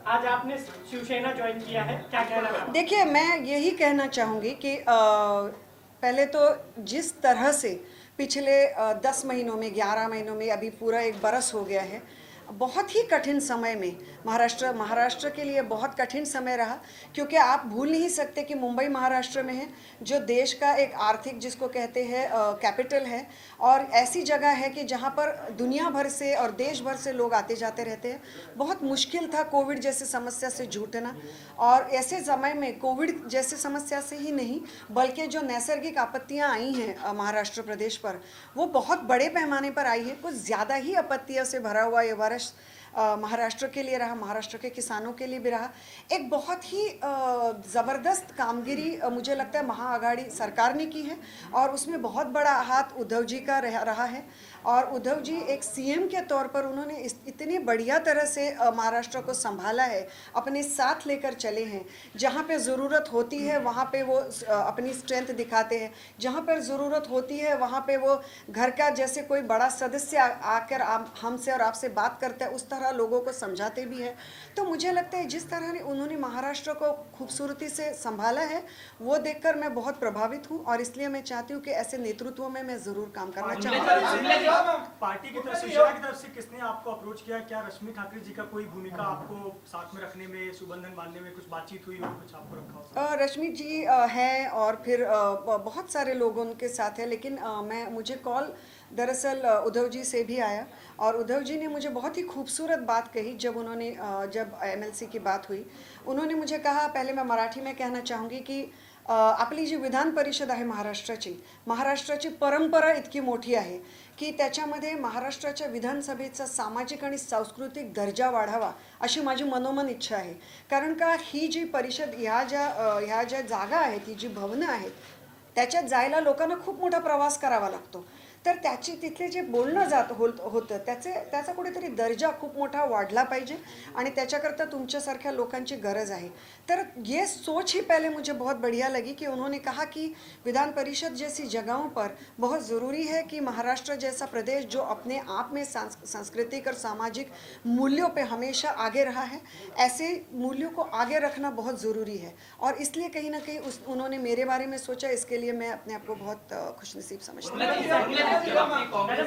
आज आपने शिवसेना ज्वाइन किया है, क्या कहना है? देखिए, मैं यही कहना चाहूँगी कि पहले तो जिस तरह से पिछले 10 महीनों में, 11 महीनों में, अभी पूरा एक बरस हो गया है, बहुत ही कठिन समय में महाराष्ट्र के लिए बहुत कठिन समय रहा, क्योंकि आप भूल नहीं सकते कि मुंबई महाराष्ट्र में है, जो देश का एक आर्थिक जिसको कहते हैं कैपिटल है, और ऐसी जगह है कि जहाँ पर दुनिया भर से और देश भर से लोग आते जाते रहते हैं। बहुत मुश्किल था कोविड जैसी समस्या से जूझना, और ऐसे समय में कोविड जैसी समस्या से ही नहीं, बल्कि जो नैसर्गिक आपत्तियां आई हैं महाराष्ट्र प्रदेश पर, वो बहुत बड़े पैमाने पर आई है। कुछ ज़्यादा ही आपत्तियों से भरा हुआ ये वर्ष महाराष्ट्र के लिए रहा, महाराष्ट्र के किसानों के लिए भी रहा। एक बहुत ही ज़बरदस्त कामगिरी मुझे लगता है महाआघाड़ी सरकार ने की है, और उसमें बहुत बड़ा हाथ उद्धव जी का रहा है। और उद्धव जी एक सीएम के तौर पर उन्होंने इतनी बढ़िया तरह से महाराष्ट्र को संभाला है, अपने साथ लेकर चले हैं। जहाँ पे ज़रूरत होती है वहाँ पे वो अपनी स्ट्रेंथ दिखाते हैं, जहाँ पर ज़रूरत होती है वहाँ पे वो घर का जैसे कोई बड़ा सदस्य आकर हमसे और आपसे बात करता है, उस तरह लोगों को समझाते भी है। तो मुझे लगता है जिस तरह उन्होंने महाराष्ट्र को खूबसूरती से संभाला है, वो देखकर मैं बहुत प्रभावित हूँ, और इसलिए मैं चाहती हूँ कि ऐसे नेतृत्व में मैं ज़रूर काम करना चाहूँगी। पार्टी की तरफ से, शिवसेना की तरफ से किसने आपको अप्रोच किया? क्या रश्मि ठाकरे जी का कोई भूमिका आपको साथ में रखने में, सुबंधन बांधने में कुछ बातचीत हुई हो, कुछ आपको रखा हो? रश्मि जी हैं, और फिर बहुत सारे लोग उनके साथ हैं, लेकिन मुझे कॉल दरअसल उद्धव जी से भी आया, और उद्धव जी ने मुझे बहुत ही खूबसूरत बात कही। जब एमएलसी की बात हुई, उन्होंने मुझे कहा, पहले मैं मराठी में कहना चाहूँगी की आपली जी विधान परिषद आहे महाराष्ट्राची परंपरा इतकी मोठी आहे की त्याच्यामध्ये महाराष्ट्राच्या विधानसभेचा सामाजिक आणि सांस्कृतिक दर्जा वाढावा अशी माझी मनोमन इच्छा आहे। कारण का ही जी परिषद ह्या ज्या जागा आहेत, ही जी भवनं आहेत, त्याच्यात जायला लोकांना खूप मोठा प्रवास करावा लागतो। तर तिथले जे बोलणं होतं त्याचा कुठेतरी दर्जा खूप मोठा वाढला पाहिजे, आणि त्याच्याकरता तुमच्यासारख्या लोकांची गरज आहे। तर ये सोच ही पहले मुझे बहुत बढ़िया लगी कि उन्होंने कहा कि विधान परिषद जैसी जगहों पर बहुत ज़रूरी है कि महाराष्ट्र जैसा प्रदेश जो अपने आप में सांस्कृतिक और सामाजिक मूल्यों पे हमेशा आगे रहा है, ऐसे मूल्यों को आगे रखना बहुत ज़रूरी है। और इसलिए कहीं ना कहीं उन्होंने मेरे बारे में सोचा, इसके लिए मैं अपने आप को बहुत खुशनसीब समझती हूँ। जब आपने कांग्रेस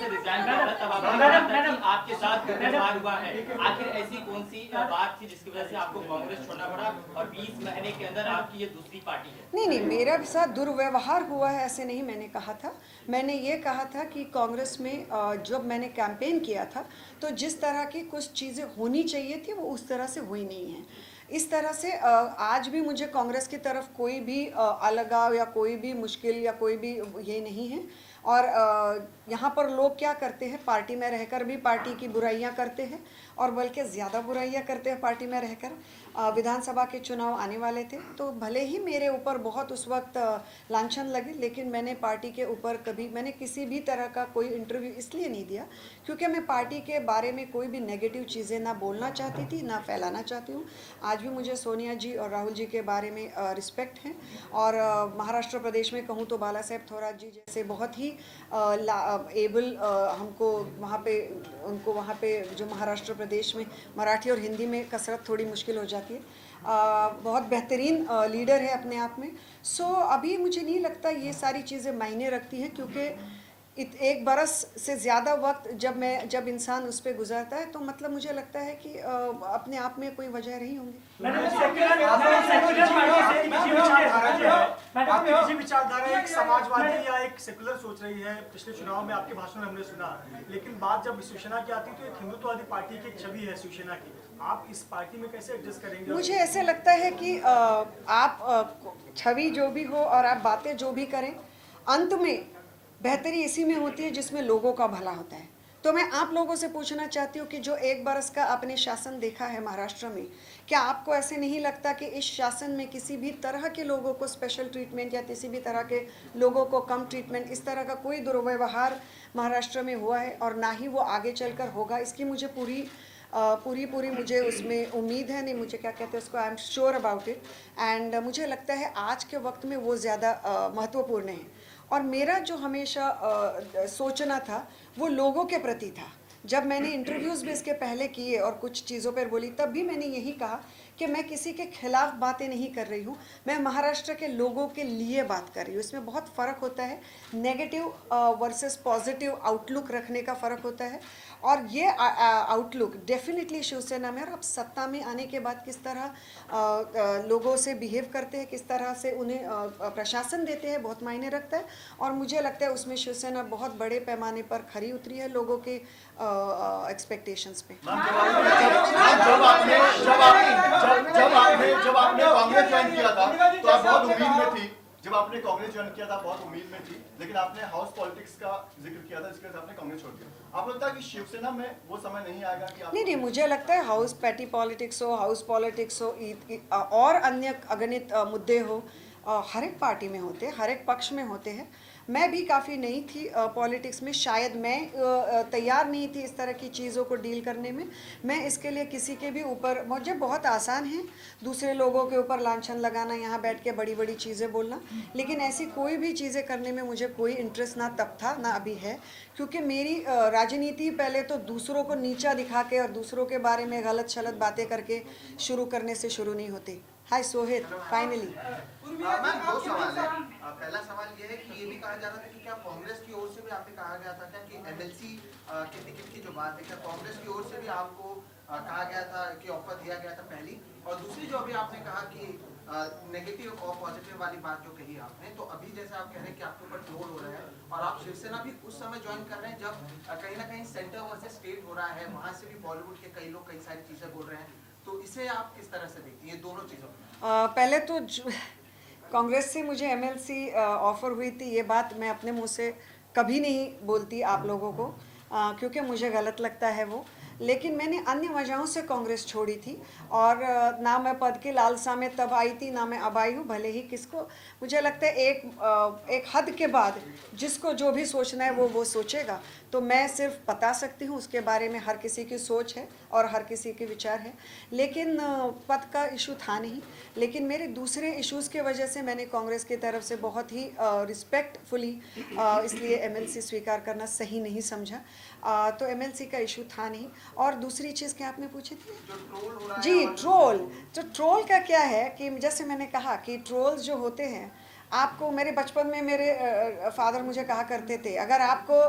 से रिजाइन किया था, तब आपने आपके साथ व्यवहार हुआ है। आखिर ऐसी कौन सी बात थी जिसकी वजह से आपको कांग्रेस छोड़ना पड़ा, और 20 महीने के अंदर आपकी ये दूसरी पार्टी है? नहीं, मेरे साथ दुर्व्यवहार हुआ है ऐसे नहीं मैंने कहा था। मैंने ये कहा था कि कांग्रेस में जब मैंने कैंपेन किया था, तो जिस तरह की कुछ चीज़ें होनी चाहिए थी वो उस तरह से हुई नहीं है। इस तरह से आज भी मुझे कांग्रेस की तरफ कोई भी अलगाव या कोई भी मुश्किल या कोई भी ये नहीं है। और यहाँ पर लोग क्या करते हैं, पार्टी में रहकर भी पार्टी की बुराइयाँ करते हैं, और बल्कि ज़्यादा बुराइयाँ करते हैं पार्टी में रहकर। विधानसभा के चुनाव आने वाले थे, तो भले ही मेरे ऊपर बहुत उस वक्त लांछन लगे, लेकिन मैंने पार्टी के ऊपर मैंने किसी भी तरह का कोई इंटरव्यू इसलिए नहीं दिया क्योंकि मैं पार्टी के बारे में कोई भी नेगेटिव चीज़ें ना बोलना चाहती थी, ना फैलाना चाहती हूँ। आज भी मुझे सोनिया जी और राहुल जी के बारे में रिस्पेक्ट है, और महाराष्ट्र प्रदेश में कहूँ तो बाला साहेब थोरात जी जैसे बहुत ही एबल हमको उनको वहाँ पे जो महाराष्ट्र प्रदेश में मराठी और हिंदी में कसरत थोड़ी मुश्किल हो जाती है, बहुत बेहतरीन लीडर है अपने आप में। सो अभी मुझे नहीं लगता ये सारी चीज़ें मायने रखती हैं, क्योंकि एक बरस से ज़्यादा वक्त जब इंसान उस पर गुजरता है, तो मतलब मुझे लगता है कि अपने आप में कोई वजह रही होंगी। आपकी विचारधारा एक समाजवादी या एक सेकुलर सोच रही है, पिछले चुनाव में आपके भाषण में हमने सुना, लेकिन बात जब शिवसेना की आती है तो एक हिंदुत्ववादी पार्टी की एक छवि है शिवसेना की। आप इस पार्टी में कैसे एडजस्ट करेंगे? मुझे ऐसे लगता है कि आप छवि जो भी हो और आप बातें जो भी करें, अंत में बेहतरी इसी में होती है जिसमें लोगों का भला होता है। तो मैं आप लोगों से पूछना चाहती हूँ कि जो एक बरस का आपने शासन देखा है महाराष्ट्र में, क्या आपको ऐसे नहीं लगता कि इस शासन में किसी भी तरह के लोगों को स्पेशल ट्रीटमेंट या किसी भी तरह के लोगों को कम ट्रीटमेंट, इस तरह का कोई दुर्व्यवहार महाराष्ट्र में हुआ है, और ना ही वो आगे चलकर होगा? इसकी मुझे पूरी मुझे उसमें उम्मीद है, नहीं मुझे क्या कहते हैं उसको, आई am sure about it. And मुझे लगता है आज के वक्त में वो ज़्यादा महत्वपूर्ण है। और मेरा जो हमेशा सोचना था वो लोगों के प्रति था, जब मैंने इंटरव्यूज़ भी इसके पहले किए और कुछ चीज़ों पर बोली, तब भी मैंने यही कहा कि मैं किसी के खिलाफ बातें नहीं कर रही हूँ, मैं महाराष्ट्र के लोगों के लिए बात कर रही हूँ। इसमें बहुत फ़र्क होता है, नेगेटिव वर्सेस पॉजिटिव आउटलुक रखने का फ़र्क होता है। और ये आउटलुक डेफिनेटली शिवसेना में, और अब सत्ता में आने के बाद किस तरह लोगों से बिहेव करते हैं, किस तरह से उन्हें प्रशासन देते हैं, बहुत मायने रखता है। और मुझे लगता है उसमें शिवसेना बहुत बड़े पैमाने पर खरी उतरी है लोगों के एक्सपेक्टेशंस पे। जब आपने कांग्रेस ज्वाइन किया था तो आप बहुत उम्मीद में थी। जब आपने कांग्रेस ज्वाइन किया था बहुत उम्मीद में थी, लेकिन आपने हाउस पॉलिटिक्स का जिक्र किया था, जिसके वजह से आपने कांग्रेस छोड़ दिया। आपको लगता है कि शिवसेना में वो समय नहीं आएगा कि आप नहीं, मुझे लगता है हाउस पैटी पॉलिटिक्स हो, हाउस पॉलिटिक्स हो, और अन्य अगणित मुद्दे हो, हर एक पार्टी में होते हैं, हर एक पक्ष में होते हैं। मैं भी काफ़ी नई थी पॉलिटिक्स में, शायद मैं तैयार नहीं थी इस तरह की चीज़ों को डील करने में। मैं इसके लिए किसी के भी ऊपर, मुझे बहुत आसान है दूसरे लोगों के ऊपर लांछन लगाना, यहाँ बैठ के बड़ी बड़ी चीज़ें बोलना, लेकिन ऐसी कोई भी चीज़ें करने में मुझे कोई इंटरेस्ट ना तब था ना अभी है। क्योंकि मेरी राजनीति पहले तो दूसरों को नीचा दिखा के और दूसरों के बारे में गलत शलत बातें करके शुरू करने से शुरू नहीं होती। हाय सोहित, फाइनली मैम दो सवाल है। पहला सवाल ये है कि ये भी कहा जा रहा था कि क्या कांग्रेस की ओर से भी आपसे कहा गया था क्या कि एमएलसी के टिकट की जो बात है, क्या कांग्रेस की ओर से भी आपको कहा गया था कि ऑफर दिया गया था पहली? और दूसरी जो अभी आपने कहा कि नेगेटिव और पॉजिटिव वाली बात जो कही आपने, तो अभी जैसे आप कह रहे हैं कि आपके ऊपर ट्रोल हो रहा है और आप शिवसेना भी उस समय ज्वाइन कर रहे हैं जब कहीं ना कहीं सेंटर वर्सेस स्टेट हो रहा है, वहां से भी बॉलीवुड के कई लोग कई सारी चीजें बोल रहे हैं, तो इसे आप किस तरह से देखती हैं दोनों चीजों में? पहले तो कांग्रेस से मुझे एमएलसी ऑफ़र हुई थी, ये बात मैं अपने मुंह से कभी नहीं बोलती आप लोगों को, क्योंकि मुझे गलत लगता है वो। लेकिन मैंने अन्य वजहों से कांग्रेस छोड़ी थी, और ना मैं पद की लालसा में तब आई थी, ना मैं अब आई हूँ। भले ही किसको, मुझे लगता है एक हद के बाद जिसको जो भी सोचना है वो सोचेगा। तो मैं सिर्फ बता सकती हूँ, उसके बारे में हर किसी की सोच है और हर किसी के विचार है। लेकिन पद का इशू था नहीं, लेकिन मेरे दूसरे इश्यूज़ के वजह से मैंने कांग्रेस की तरफ से बहुत ही रिस्पेक्टफुली इसलिए एमएलसी स्वीकार करना सही नहीं समझा। तो एमएलसी का इशू था नहीं। और दूसरी चीज़ क्या आपने पूछी थी? जी, ट्रोल। तो ट्रोल का क्या है कि जैसे मैंने कहा कि ट्रोल्स जो होते हैं, आपको मेरे बचपन में मेरे फादर मुझे कहा करते थे, अगर आपको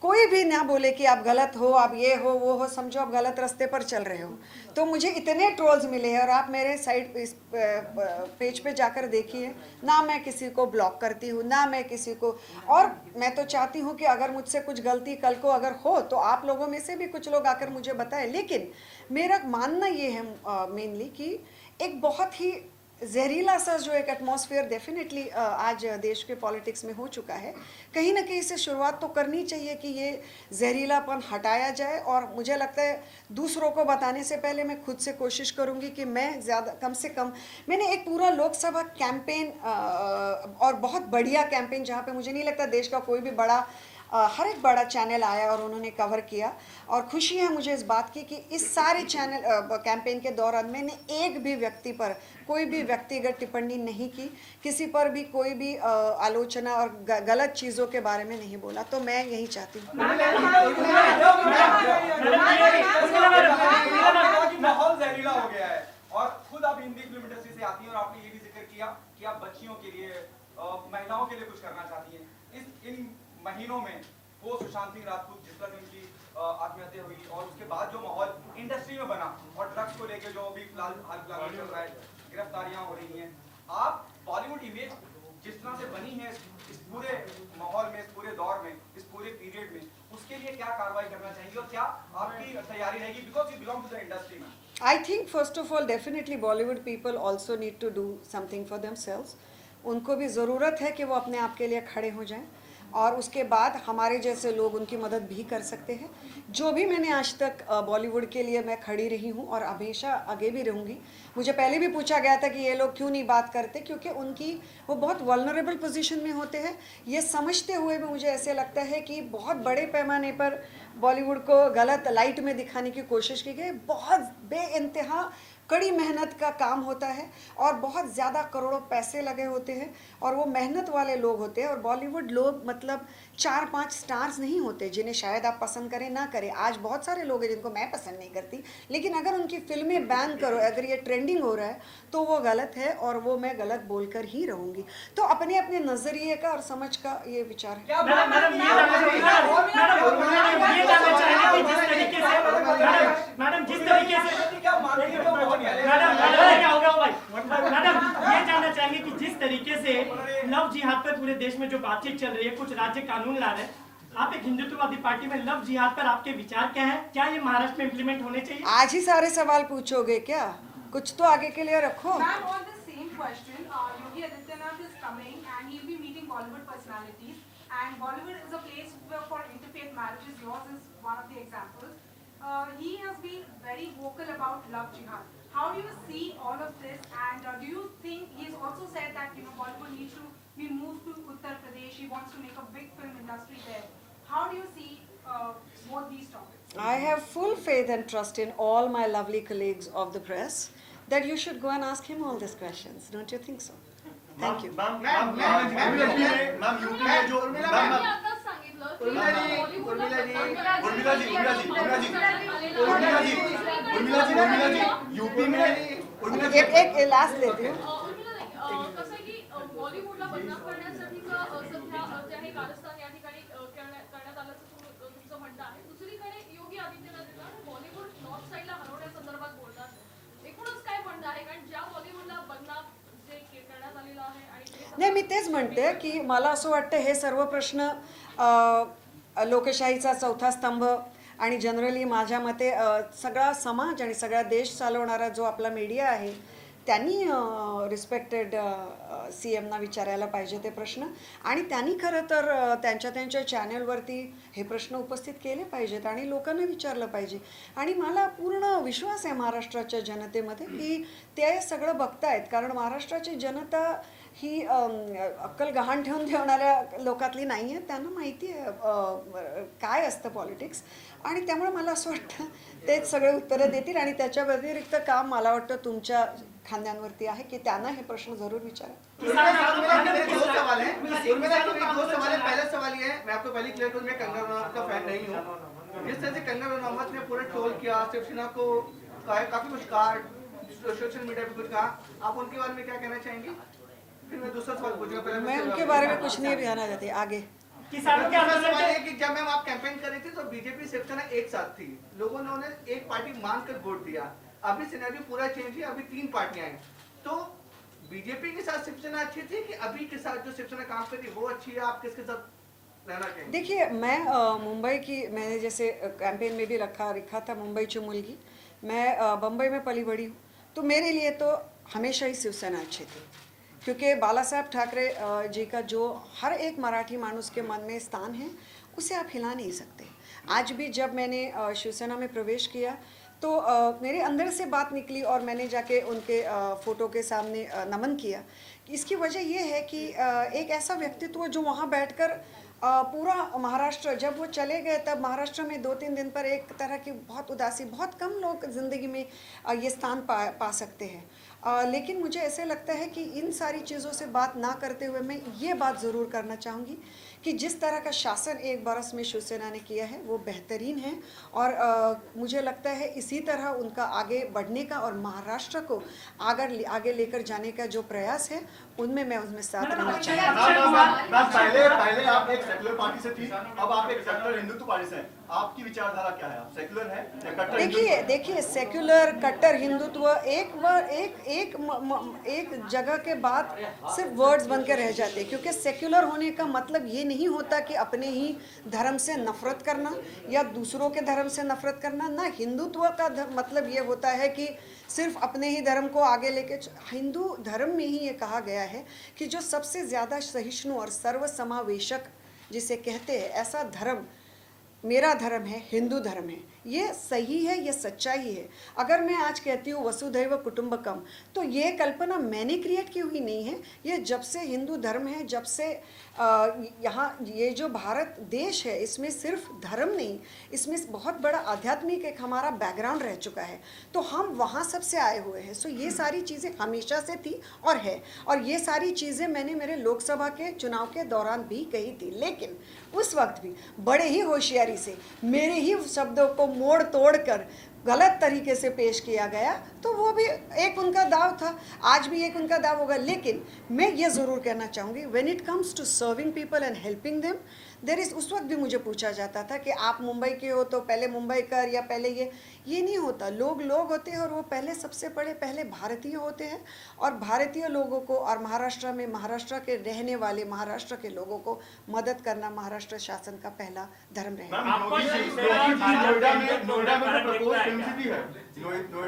कोई भी ना बोले कि आप गलत हो, आप ये हो वो हो, समझो आप गलत रास्ते पर चल रहे हो। तो मुझे इतने ट्रोल्स मिले हैं, और आप मेरे साइड इस पेज पे जाकर देखिए, ना मैं किसी को ब्लॉक करती हूँ, ना मैं किसी को, और मैं तो चाहती हूँ कि अगर मुझसे कुछ गलती कल को अगर हो तो आप लोगों में से भी कुछ लोग आकर मुझे बताएं। लेकिन मेरा मानना ये है मेनली कि एक बहुत ही जहरीला सा जो एक एटमॉस्फेयर डेफिनेटली आज देश के पॉलिटिक्स में हो चुका है, कहीं ना कहीं से शुरुआत तो करनी चाहिए कि ये जहरीलापन हटाया जाए। और मुझे लगता है दूसरों को बताने से पहले मैं खुद से कोशिश करूँगी कि मैं ज़्यादा कम से कम, मैंने एक पूरा लोकसभा कैंपेन और बहुत बढ़िया कैंपेन, जहाँ पे मुझे नहीं लगता देश का कोई भी बड़ा हर एक बड़ा चैनल आया और उन्होंने कवर किया। और खुशी है मुझे इस बात की कि इस सारे चैनल कैंपेन के दौरान मैंने एक भी व्यक्ति पर कोई भी व्यक्तिगत टिप्पणी नहीं की, किसी पर भी कोई भी आलोचना और गलत चीज़ों के बारे में नहीं बोला। तो मैं यही चाहती हूँ। माहौल जहरीला हो गया है, और खुद आप हिंदी फिल्म इंडस्ट्री से आती हैं और आपने ये भी जिक्र किया कि आप बच्चियों के लिए, महिलाओं के लिए कुछ करना चाहती हैं। इन महीनों में वो सुशांत सिंह राजपूत, जिस तरह उनकी आत्महत्या हुई, और उसके बाद जो माहौल इंडस्ट्री में बना, और ड्रग्स को लेकर जो अभी फिलहाल हाल चल रहा है, गिरफ्तारियां हो रही हैं, आप बॉलीवुड इमेज जिस तरह से बनी है इस पूरे माहौल में, इस पूरे दौर में, इस पूरे पीरियड में, उसके लिए क्या कार्रवाई करना चाहिए और क्या आपकी तैयारी रहेगी, because you belong to the industry में? I think first of all definitely Bollywood people also need to do something for themselves. उनको भी ज़रूरत है कि वो अपने आप के लिए खड़े हो जाएं, और उसके बाद हमारे जैसे लोग उनकी मदद भी कर सकते हैं। जो भी मैंने आज तक बॉलीवुड के लिए मैं खड़ी रही हूँ और हमेशा आगे भी रहूँगी। मुझे पहले भी पूछा गया था कि ये लोग क्यों नहीं बात करते, क्योंकि उनकी वो बहुत वल्नरेबल पोजीशन में होते हैं। ये समझते हुए भी मुझे ऐसे लगता है कि बहुत बड़े पैमाने पर बॉलीवुड को गलत लाइट में दिखाने की कोशिश की गई। बहुत बेइंतहा कड़ी मेहनत का काम होता है और बहुत ज़्यादा करोड़ों पैसे लगे होते हैं और वो मेहनत वाले लोग होते हैं। और बॉलीवुड लोग मतलब 4-5 स्टार्स नहीं होते जिन्हें शायद आप पसंद करें ना करें। आज बहुत सारे लोग हैं जिनको मैं पसंद नहीं करती, लेकिन अगर उनकी फिल्में बैन करो, अगर ये ट्रेंडिंग हो रहा है तो वो गलत है और वो मैं गलत बोलकर ही रहूँगी। तो अपने अपने नज़रिए का और समझ का ये विचार है। मैडम जिस तरीके से ये जानना चाहेंगे कि जिस तरीके से लव जिहाद पर पूरे देश में जो बातचीत चल रही है, कुछ राज्य कानून ला रहे हैं, आप एक हिंदुत्ववादी पार्टी में लव जिहाद पर आपके विचार क्या हैं? क्या ये महाराष्ट्र में इम्प्लीमेंट होने चाहिए? आज ही सारे सवाल पूछोगे क्या? कुछ तो आगे के लिए रखो। Ma'am, on the same question, Yogi Adityanath is coming and he'll be meeting Bollywood personalities. And Bollywood is a place for interfaith marriages. Yours is one of the examples. He has been very vocal about love jihad. How do you see all of this? And do you think he's also said that Bollywood needs to be moved to Uttar Pradesh? He wants to make a big film industry there. How do you see both these topics? I have full faith and trust in all my lovely colleagues of the press that you should go and ask him all these questions. Don't you think so? Thank you. Ma'am UP में जो UP में एक last लेती हूँ। कसं आहे की बॉलिवूडला बदनाम करण्यासाठीचं सध्या जे आहे कारस्थान या ठिकाणी करण्यात आल्याचं तुमचं म्हणणं आहे। दुसरीकडे योगी आदित्यनाथ बॉलिवूड नॉर्थ साईडला हरवण्यासंदर्भात बोलतात। एकूणच काय म्हणणं आहे, कारण ज्या बॉलिवूडला बदनाम जे करण्यात आलेलं आहे आणि नाही, मी तेच म्हणते की मला असं वाटतं हे सर्व प्रश्न लोकशाहीचा चौथा स्तंभ आणि जनरली माझ्या मते सगळा समाज आणि सगळा देश चालवणारा जो आपला मीडिया आहे त्यांनी रिस्पेक्टेड CMना विचारायला पाहिजे ते प्रश्न आणि त्यांनी खरं तर त्यांच्या चॅनलवरती हे प्रश्न उपस्थित केले पाहिजेत आणि लोकांना विचारलं पाहिजे। आणि मला पूर्ण विश्वास आहे महाराष्ट्राच्या जनतेमध्ये की ते सगळं बघतायत, कारण महाराष्ट्राची जनता ही अक्कल गहाण ठेवून ठेवणाऱ्या लोकातली नाही आहे। त्यांना माहिती आहे काय असतं पॉलिटिक्स आणि त्यामुळे मला असं वाटतं तेच सगळे उत्तरं देतील आणि त्याच्या व्यतिरिक्त काम मला वाटतं तुमच्या खांद्यांवरती आहे की त्यांना हे प्रश्न जरूर विचारा। दो सवाल है। पहला सवाल ये है, मैं आपको पहले क्लियर करूं, मैं कंगना रनौत का फैन नहीं हूं। जिस तरह से कंगना रनौत ने पूरा ट्रोल किया, शिवसेना को काफी कुछ कहा, सोशल मीडिया पे कुछ कहा, आप उनके बारे में क्या कहना चाहेंगे? फिर मैं दूसरा सवाल पूछूंगा। पहले मैं उनके बारे में कुछ नहीं कहना चाहती। आगे किसानों के आंदोलन सवाल के है कि जब मैम आप कैंपेन कर रही थी तो बीजेपी शिवसेना एक साथ थी, लोगों ने उन्हें एक पार्टी मानकर वोट दिया। अभी सिनेरियो पूरा चेंज है, अभी 3 पार्टियां हैं। तो बीजेपी के साथ शिवसेना अच्छी थी कि अभी के साथ जो शिवसेना काम कर रही है वो अच्छी है? आप किसके साथ रहना चाहेंगे? देखिए, मैं मुंबई की, मैंने जैसे कैंपेन में भी रखा था मुंबईची मुलगी, मैं बम्बई में पली बड़ी हूँ, तो मेरे लिए तो हमेशा ही शिवसेना अच्छी थी क्योंकि बाला साहब ठाकरे जी का जो हर एक मराठी मानुस के मन में स्थान है उसे आप हिला नहीं सकते। आज भी जब मैंने शिवसेना में प्रवेश किया तो मेरे अंदर से बात निकली और मैंने जाके उनके फ़ोटो के सामने नमन किया। इसकी वजह ये है कि एक ऐसा व्यक्तित्व जो वहाँ बैठकर पूरा महाराष्ट्र, जब वो चले गए तब महाराष्ट्र में 2-3 दिन पर एक तरह की बहुत उदासी, बहुत कम लोग ज़िंदगी में ये स्थान पा सकते हैं। लेकिन मुझे ऐसे लगता है कि इन सारी चीज़ों से बात ना करते हुए मैं ये बात ज़रूर करना चाहूँगी कि जिस तरह का शासन 1 बरस में शिवसेना ने किया है वो बेहतरीन है और मुझे लगता है इसी तरह उनका आगे बढ़ने का और महाराष्ट्र को आगे लेकर जाने का जो प्रयास है उनमें मैं उसमें साथ रहना चाहूँगी। पहले आप एक सेक्युलर पार्टी से थी, अब आप एक सेक्युलर हिंदुत्व पार्टी से हैं। आपकी विचारधारा क्या है? आप सेक्युलर हैं या कट्टर हिंदुत्व? देखिए सेक्युलर कट्टर हिंदुत्व एक जगह के बाद सिर्फ वर्ड्स बन के रह जाते हैं, क्योंकि सेक्युलर होने का मतलब ये नहीं होता कि अपने ही धर्म से नफरत करना या दूसरों के धर्म से नफरत करना ना। हिंदुत्व का मतलब ये होता है कि सिर्फ अपने ही धर्म को आगे लेके, हिंदू धर्म में ही ये कहा गया है कि जो सबसे ज़्यादा सहिष्णु और सर्वसमावेशक जिसे कहते हैं, ऐसा धर्म मेरा धर्म है, हिंदू धर्म है। ये सही है, ये सच्चाई है। अगर मैं आज कहती हूँ वसुधैव कुटुंबकम, तो ये कल्पना मैंने क्रिएट की हुई नहीं है। ये जब से हिंदू धर्म है, जब से यहाँ ये जो भारत देश है, इसमें सिर्फ धर्म नहीं, इसमें बहुत बड़ा आध्यात्मिक एक हमारा बैकग्राउंड रह चुका है। तो हम वहाँ सबसे आए हुए हैं। सो ये सारी चीज़ें हमेशा से थी और है, और ये सारी चीज़ें मैंने मेरे लोकसभा के चुनाव के दौरान भी कही थी। लेकिन उस वक्त भी बड़े ही होशियारी से मेरे ही शब्दों को मोड़ तोड़ कर गलत तरीके से पेश किया गया, तो वो भी एक उनका दाव था, आज भी एक उनका दाव होगा। लेकिन मैं ये ज़रूर कहना चाहूँगी, when it comes to serving people and helping them, there is, उस वक्त भी मुझे पूछा जाता था कि आप मुंबई के हो तो पहले मुंबई कर, या पहले ये नहीं होता। लोग होते हैं, और वो पहले सबसे पहले भारतीय होते हैं, और भारतीय लोगों को, और महाराष्ट्र में महाराष्ट्र के रहने वाले महाराष्ट्र के लोगों को मदद करना महाराष्ट्र शासन का पहला धर्म रहेगा। नोएडा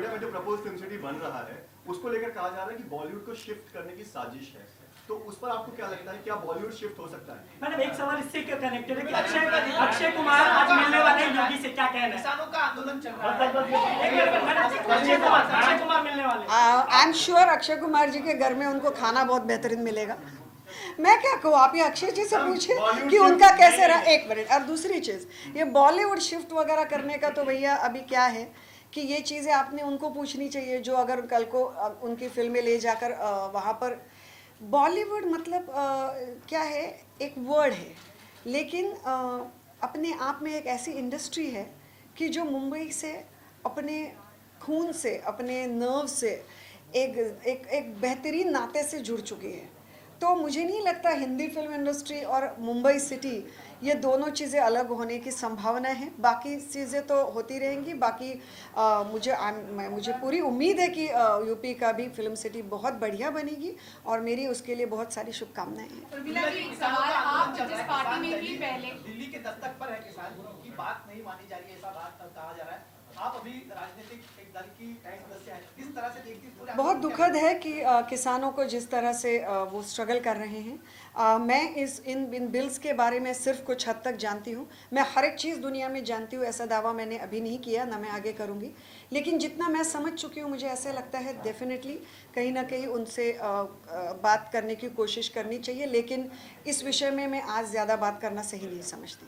में जो प्रपोज फिल्म सिटी बन रहा है, उसको लेकर कहा जा रहा है कि बॉलीवुड को शिफ्ट करने की साजिश है। तो उस पर आपको क्या लगता है, क्या बॉलीवुड शिफ्ट हो सकता है? मैडम एक सवाल इससे क्यों कनेक्टेड है कि अक्षय कुमार आज मिलने वाले हैं योगी से, क्या कहना है? किसानों का आंदोलन चल रहा है। अक्षय कुमार मिलने वाले हैं। I am sure Akshay Kumar ji के घर में उनको खाना बहुत बेहतरीन मिलेगा। मैं क्या कहूँ, आप ये अक्षय जी से पूछिए कि उनका कैसे रहा। एक मिनट। और दूसरी चीज़, ये बॉलीवुड शिफ्ट वगैरह करने का तो भैया अभी क्या है कि ये चीज़ें आपने उनको पूछनी चाहिए, जो अगर कल को उनकी फिल्में ले जाकर वहाँ पर, बॉलीवुड मतलब क्या है, एक वर्ड है, लेकिन अपने आप में एक ऐसी इंडस्ट्री है कि जो मुंबई से अपने खून से, अपने नर्व से एक बेहतरीन नाते से जुड़ चुकी है। तो मुझे नहीं लगता हिंदी फिल्म इंडस्ट्री और मुंबई सिटी, ये दोनों चीज़ें अलग होने की संभावना है। बाकी चीज़ें तो होती रहेंगी। बाकी मुझे पूरी उम्मीद है कि यूपी का भी फिल्म सिटी बहुत बढ़िया बनेगी, और मेरी उसके लिए बहुत सारी शुभकामनाएं हैं। उर्मिला जी, एक सवाल, आप जिस पार्टी में थी पहले, दिल्ली के दस्तक पर है किसान की बात नहीं मानी जा रही है, ऐसा बात कहा जा रहा है। आप अभी राजनीतिक एक दल की सदस्य हैं, किस तरह से देखती हैं? बहुत दुखद है कि किसानों को जिस तरह से वो स्ट्रगल कर रहे हैं। मैं इन बिल्स के बारे में सिर्फ कुछ हद तक जानती हूँ। मैं हर एक चीज़ दुनिया में जानती हूँ, ऐसा दावा मैंने अभी नहीं किया, ना मैं आगे करूँगी। लेकिन जितना मैं समझ चुकी हूँ, मुझे ऐसा लगता है डेफिनेटली कहीं ना कहीं उनसे बात करने की कोशिश करनी चाहिए। लेकिन इस विषय में मैं आज ज़्यादा बात करना सही नहीं समझती।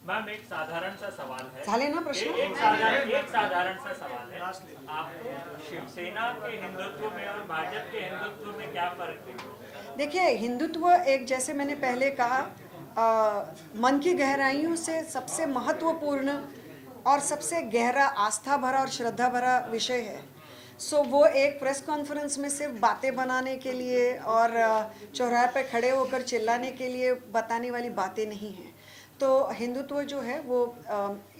मैम एक साधारण सा सवाल है। झाले ना प्रश्न? एक साधारण सा सवाल है। आपको शिवसेना के हिंदुत्व में और भाजपा के हिंदुत्व में क्या फर्क है? देखिए, हिंदुत्व एक, जैसे मैंने पहले कहा, मन की गहराइयों से सबसे महत्वपूर्ण और सबसे गहरा, आस्था भरा और श्रद्धा भरा विषय है। सो वो एक प्रेस कॉन्फ्रेंस में सिर्फ बातें बनाने के लिए और चौराहे पे खड़े होकर चिल्लाने के लिए बताने वाली बातें नहीं हैं। तो हिंदुत्व जो है वो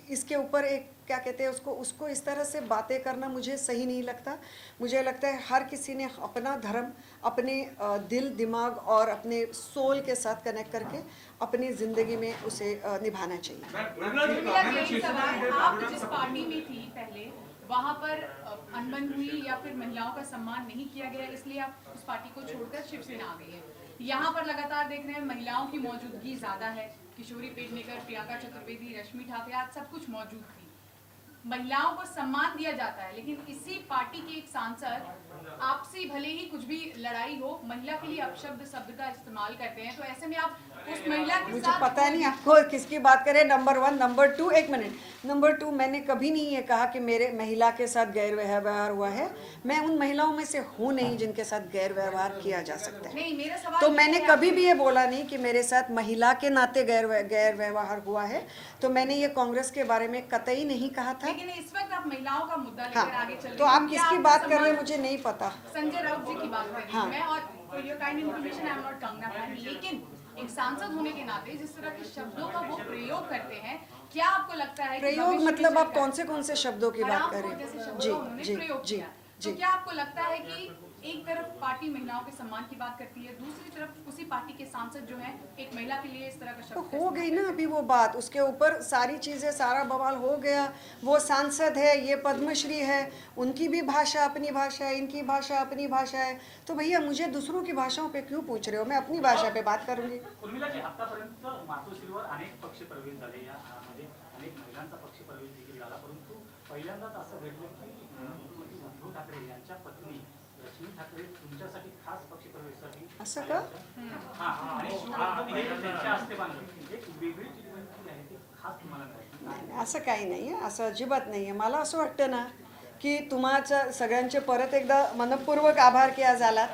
इसके ऊपर एक, क्या कहते हैं उसको इस तरह से बातें करना मुझे सही नहीं लगता। मुझे लगता है हर किसी ने अपना धर्म अपने दिल, दिमाग और अपने सोल के साथ कनेक्ट करके अपनी ज़िंदगी में उसे निभाना चाहिए। उर्मिला जी, एक सवाल, आप जिस पार्टी में थी पहले, वहाँ पर अनबन हुई या फिर महिलाओं का सम्मान नहीं किया गया, इसलिए आप उस पार्टी को छोड़कर शिवसेना आ गई है। यहाँ पर लगातार देख रहे हैं महिलाओं की मौजूदगी ज़्यादा है। किशोरी पेडनेकर, प्रियंका चतुर्वेदी, रश्मि ठाकरे, आज सब कुछ मौजूद थी। महिलाओं को सम्मान दिया जाता है, लेकिन इसी पार्टी के एक सांसद आपसी भले ही कुछ भी लड़ाई हो, महिला के लिए अपशब्द शब्द का इस्तेमाल करते हैं। तो ऐसे में आप उस महिला के मुझे साथ, पता नहीं आपको किसकी बात करें। नंबर 1, नंबर 2, एक मिनट, नंबर 2, मैंने कभी नहीं ये कहा कि मेरे महिला के साथ गैर व्यवहार हुआ है। मैं उन महिलाओं में से हूँ नहीं जिनके साथ गैर व्यवहार किया जा सकता है। नहीं, मेरा सवाल तो ये मैंने है, कभी भी ये बोला नहीं कि मेरे साथ महिला के नाते गैर व्यवहार हुआ है। तो मैंने ये कांग्रेस के बारे में कतई नहीं कहा था। लेकिन इस वक्त आप महिलाओं का मुद्दा लेकर हाँ, आगे चल रहे तो हैं। आप क्या किसकी आपका बात कर रहे हैं सम्मान- मुझे नहीं पता। संजय राउत जी की बात कर रही हूँ हाँ। मैं, और for your kind information, I am not Kangana fan, लेकिन एक सांसद होने के नाते जिस तरह के शब्दों का वो प्रयोग करते हैं, क्या आपको लगता है कि प्रयोग भविष्य में मतलब आप चलकर कौन से शब्दों की बात हराम कर खोर रहे जैसे हैं? शब्दों जी का उन्होंने जी प्रयोग जी किया। जी। तो क्या आपको लगता है कि एक तरफ पार्टी महिलाओं के सम्मान की बात करती है, दूसरी तरफ उसी पार्टी के सांसद जो हैं एक महिला के लिए इस तरह का तो शब्द हो गई ना अभी वो बात, उसके ऊपर सारी चीज़ें, सारा बवाल हो गया। वो सांसद है, ये पद्मश्री है, उनकी भी भाषा अपनी भाषा है, इनकी भाषा अपनी भाषा है। तो भैया मुझे दूसरों की भाषाओं पे क्यों पूछ रहे हो? मैं अपनी भाषा पे बात करूंगी। उर्मिला जी, आतापर्यंत मातोश्रीवर अनेक पक्ष प्रवीण झाले, यामध्ये अनेक महिलांचा पक्षप्रवेश देखील झाला, परंतु पहिल्यांदाच असं घडलं की मुख्यमंत्री उद्धव ठाकरे यांच्या पत्नी रश्मी ठाकरे तुमच्यासाठी खास पक्षप्रवेशासाठी असं का? हा, आणि हे त्यांच्या हस्ते बांधलं एक वेगळी ट्रीटमेंट आहे ती खास तुम्हाला मिळाली. नाही, असं काही नाही आहे, असं अजिबात नाही आहे. मला असं वाटतं ना की तुम्हाला सगळ्यांचे परत एकदा मनपूर्वक आभार की आज आलात,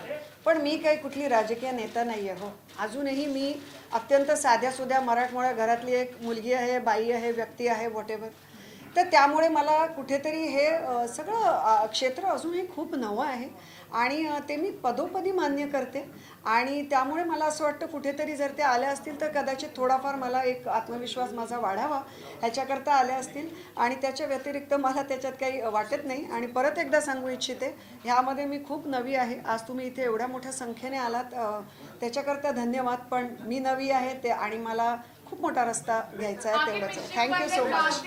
पण मी काही कुठली राजकीय नेता नाही आहे. हो, अजूनही मी अत्यंत साध्यासुध्या मराठमोळ्या घरातली एक मुलगी आहे, बाई आहे, व्यक्ती आहे, व्हॉटेवर. तर त्यामुळे मला कुठेतरी हे सगळं क्षेत्र अजूनही खूप नवं आहे आणि ते मी पदोपदी मान्य करते आणि त्यामुळे मला असं वाटतं कुठेतरी जर ते आल्या असतील तर कदाचित थोडाफार मला एक आत्मविश्वास माझा वाढावा ह्याच्याकरता आल्या असतील आणि त्याच्या व्यतिरिक्त मला त्याच्यात काही वाटत नाही. आणि परत एकदा सांगू इच्छिते, ह्यामध्ये मी खूप नवी आहे. आज तुम्ही इथे एवढ्या मोठ्या संख्येने आलात त्याच्याकरता धन्यवाद, पण मी नवी आहे ते आणि मला खूप मोठा रस्ता घ्यायचा आहे, तेवढंच आहे. Thank you so much.